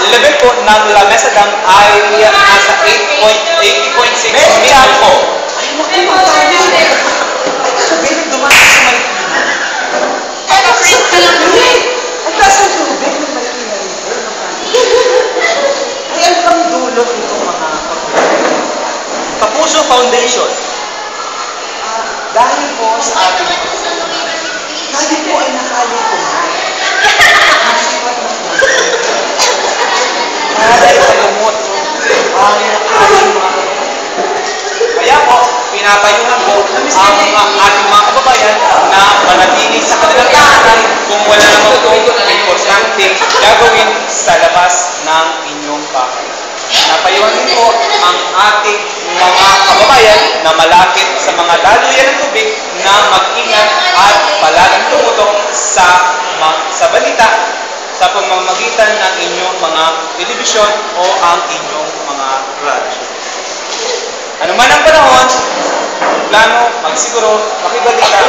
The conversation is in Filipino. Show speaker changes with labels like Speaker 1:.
Speaker 1: level po ng La Mesa Dam ay nasa 80.6 meters po.
Speaker 2: Ay, naku, magkano. Ay, sabihin, dumaan sa Marikina. Ay, nakasal ka lang ulit. Ay, kaso tubig ng Marikina River. Ay, ano kang dulo nito mga
Speaker 1: Kapuso Foundation.
Speaker 2: dahil po sa ating tayo po ay nakalimutan. Nasipat na po. Dahil kalumot ang ating mga
Speaker 1: Kaya po, pinapayuhan po ang ating mga kababayan na manatili sa kanilang tahanan kung wala naman po importante gagawin sa labas ng inyong bahay. Pinapayuhan din po ang ating mga kababayan na malapit sa mga daluyan ng tubig na mag-ingat at palaging tumutok sa balita sa pamamagitan ng inyong mga telebisyon o ang inyong mga radyo. Ano man ang panahon, plano, magsiguro, makibalita,